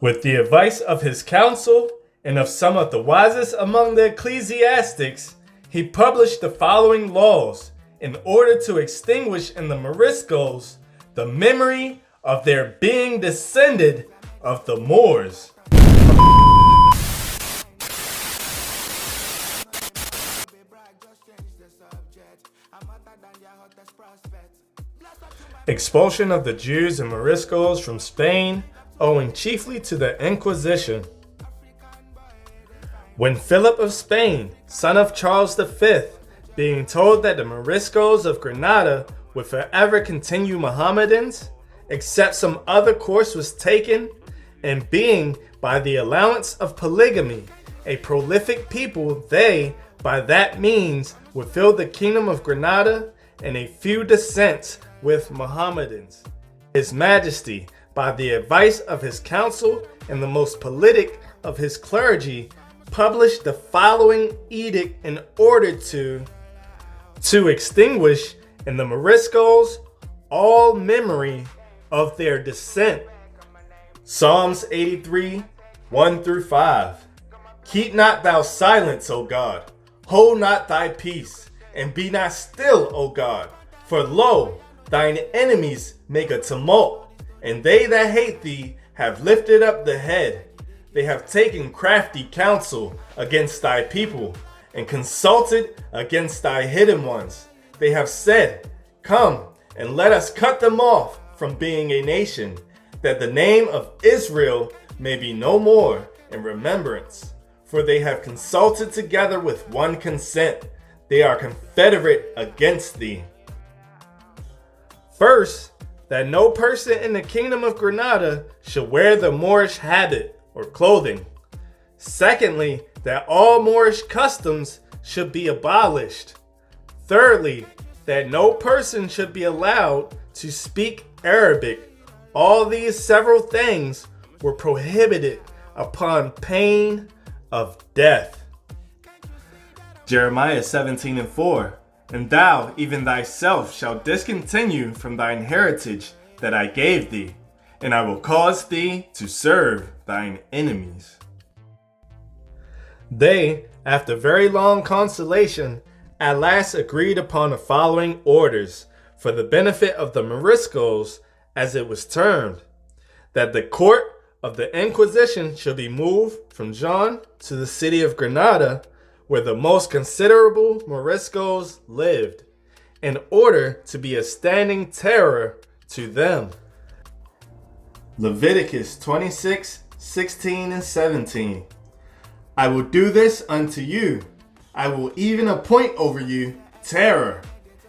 With the advice of his council and of some of the wisest among the ecclesiastics, he published the following laws in order to extinguish in the Moriscos the memory of their being descended of the Moors. Expulsion of the Jews and Moriscos from Spain, owing chiefly to the Inquisition. When Philip of Spain, son of Charles V, being told that the Moriscos of Granada would forever continue Mohammedans, except some other course was taken, and being, by the allowance of polygamy, a prolific people, they, by that means, would fill the kingdom of Granada and a few descents with Mohammedans. His Majesty, by the advice of his council and the most politic of his clergy, published the following edict in order to extinguish in the Moriscos all memory of their descent. Psalms 83, 1-5. Keep not thou silence, O God. Hold not thy peace, and be not still, O God. For lo, thine enemies make a tumult, and they that hate thee have lifted up the head. They have taken crafty counsel against thy people, and consulted against thy hidden ones. They have said, Come, and let us cut them off from being a nation, that the name of Israel may be no more in remembrance. For they have consulted together with one consent. They are confederate against thee. First, that no person in the kingdom of Granada should wear the Moorish habit or clothing. Secondly, that all Moorish customs should be abolished. Thirdly, that no person should be allowed to speak Arabic. All these several things were prohibited upon pain of death. Jeremiah 17:4. And thou, even thyself, shalt discontinue from thine heritage that I gave thee, and I will cause thee to serve thine enemies. They, after very long consultation, at last agreed upon the following orders for the benefit of the Moriscos, as it was termed, that the court of the Inquisition should be moved from Jaén to the city of Granada, where the most considerable Moriscos lived, in order to be a standing terror to them. Leviticus 26, 16 and 17. I will do this unto you. I will even appoint over you terror,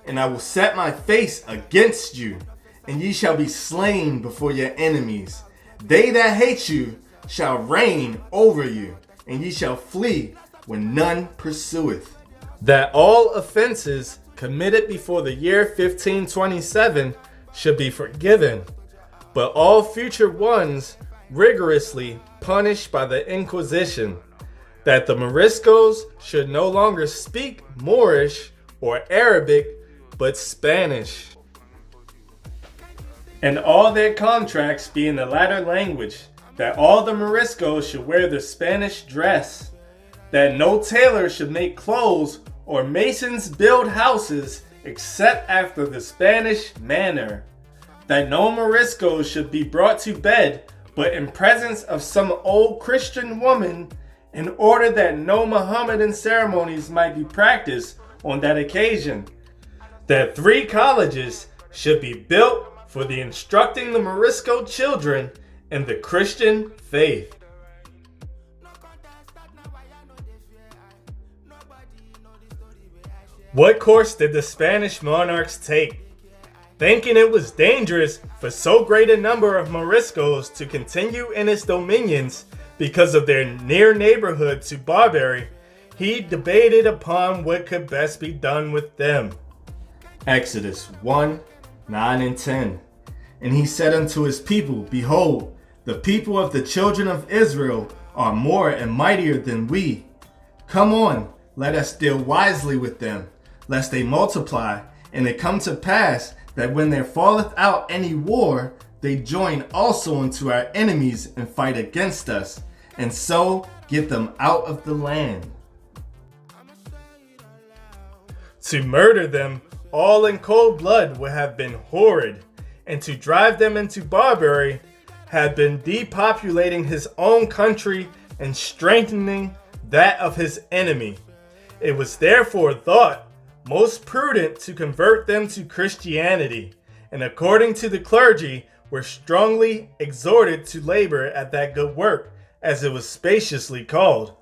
and I will set my face against you, and ye shall be slain before your enemies. They that hate you shall reign over you, and ye shall flee when none pursueth. That all offenses committed before the year 1527 should be forgiven, but all future ones rigorously punished by the Inquisition. That the Moriscos should no longer speak Moorish or Arabic, but Spanish. And all their contracts be in the latter language. That all the Moriscos should wear the Spanish dress. That no tailor should make clothes or masons build houses except after the Spanish manner. That no Moriscos should be brought to bed but in presence of some old Christian woman, in order that no Mohammedan ceremonies might be practiced on that occasion. That 3 colleges should be built for the instructing the Morisco children in the Christian faith. What course did the Spanish monarchs take? Thinking it was dangerous for so great a number of Moriscos to continue in his dominions because of their near neighborhood to Barbary, he debated upon what could best be done with them. Exodus 1, 9 and 10. And he said unto his people, Behold, the people of the children of Israel are more and mightier than we. Come on, let us deal wisely with them, lest they multiply, and it come to pass that when there falleth out any war, they join also unto our enemies and fight against us, and so get them out of the land. To murder them all in cold blood would have been horrid, and to drive them into Barbary had been depopulating his own country and strengthening that of his enemy. It was therefore thought most prudent to convert them to Christianity, and according to the clergy, were strongly exhorted to labor at that good work, as it was spaciously called.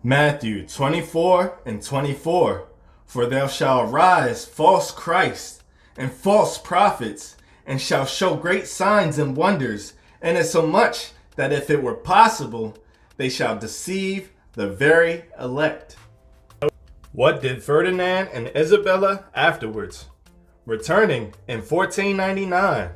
Matthew 24:24. For there shall arise false Christs and false prophets, and shall show great signs and wonders, and insomuch that if it were possible, they shall deceive the very elect. What did Ferdinand and Isabella afterwards? Returning in 1499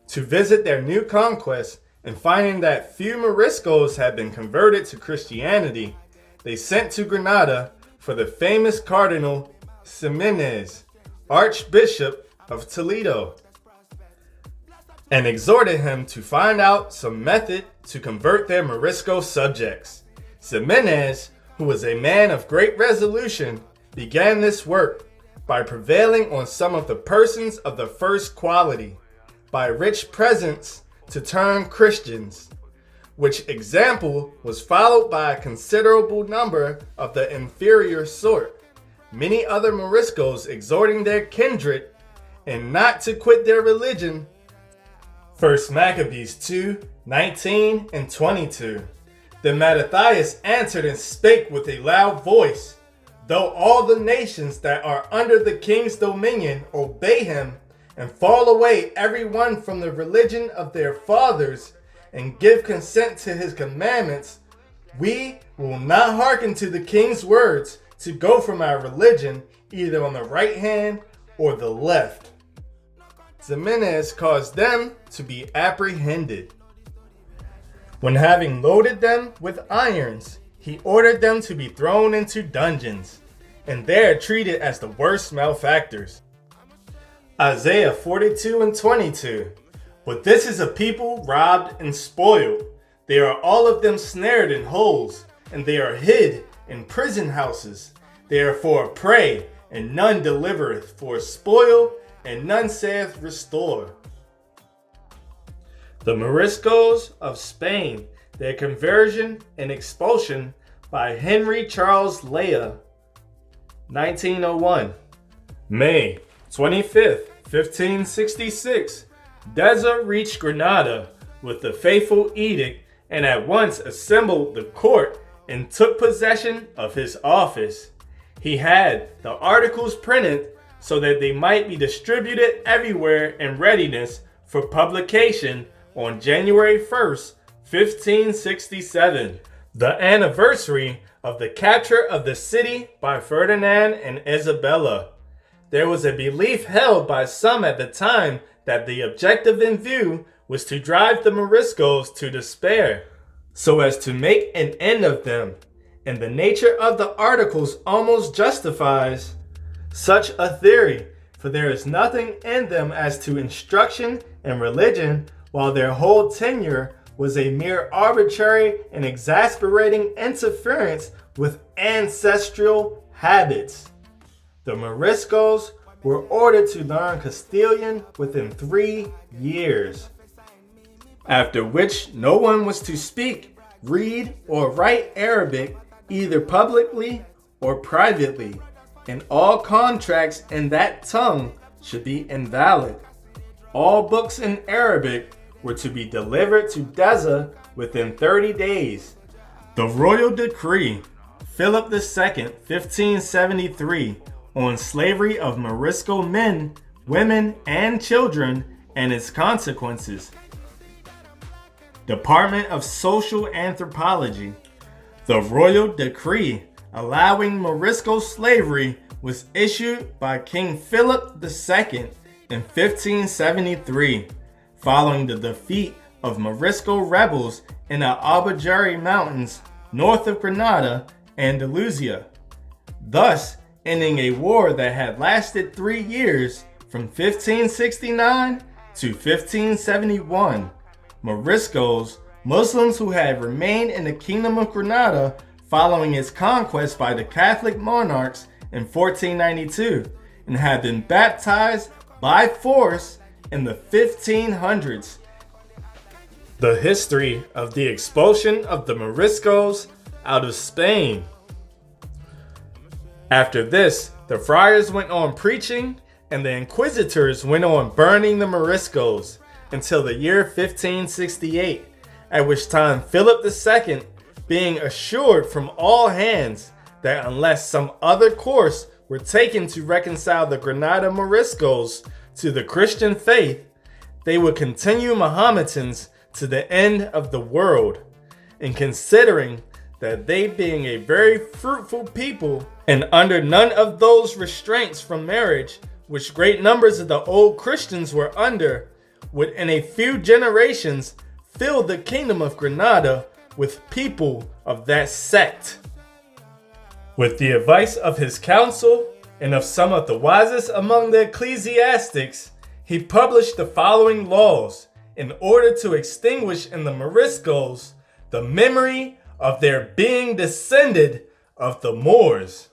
to visit their new conquest and finding that few Moriscos had been converted to Christianity, they sent to Granada for the famous Cardinal Ximenes, Archbishop of Toledo, and exhorted him to find out some method to convert their Morisco subjects. Ximenes, who was a man of great resolution, began this work by prevailing on some of the persons of the first quality, by rich presents to turn Christians, which example was followed by a considerable number of the inferior sort, many other Moriscos exhorting their kindred and not to quit their religion. 1 Maccabees 2:19 and 22. Then Mattathias answered and spake with a loud voice, though all the nations that are under the king's dominion obey him, and fall away every one from the religion of their fathers, and give consent to his commandments, we will not hearken to the king's words to go from our religion, either on the right hand or the left. Ximenes caused them to be apprehended. When having loaded them with irons, he ordered them to be thrown into dungeons, and there treated as the worst malefactors. Isaiah 42:22. But this is a people robbed and spoiled. They are all of them snared in holes, and they are hid in prison houses. They are for a prey, and none delivereth, for a spoil, and none saith restore. The Moriscos of Spain, their conversion and expulsion by Henry Charles Lea, 1901. May 25th, 1566, Deza reached Granada with the faithful edict and at once assembled the court and took possession of his office. He had the articles printed so that they might be distributed everywhere in readiness for publication on January 1st, 1567, the anniversary of the capture of the city by Ferdinand and Isabella. There was a belief held by some at the time that the objective in view was to drive the Moriscos to despair, so as to make an end of them, and the nature of the articles almost justifies such a theory, for there is nothing in them as to instruction and religion, while their whole tenure was a mere arbitrary and exasperating interference with ancestral habits. The Moriscos were ordered to learn Castilian within 3 years, after which no one was to speak, read, or write Arabic either publicly or privately, and all contracts in that tongue should be invalid. All books in Arabic were to be delivered to Deza within 30 days. The royal decree, Philip II, 1573, on slavery of Morisco men, women, and children, and its consequences. Department of Social Anthropology. The royal decree allowing Morisco slavery was issued by King Philip II in 1573, following the defeat of Morisco rebels in the Albajari Mountains north of Granada, Andalusia, thus ending a war that had lasted 3 years from 1569 to 1571, Moriscos, Muslims who had remained in the Kingdom of Granada following its conquest by the Catholic monarchs in 1492, and had been baptized by force in the 1500s. The history of the expulsion of the Moriscos out of Spain. After this, the friars went on preaching and the inquisitors went on burning the Moriscos until the year 1568, at which time Philip II, being assured from all hands that unless some other course were taken to reconcile the Granada Moriscos to the Christian faith, they would continue Mahometans to the end of the world. And considering that they being a very fruitful people and under none of those restraints from marriage which great numbers of the old Christians were under, would in a few generations fill the kingdom of Granada with people of that sect. With the advice of his council and of some of the wisest among the ecclesiastics, he published the following laws in order to extinguish in the Moriscos the memory of their being descended of the Moors.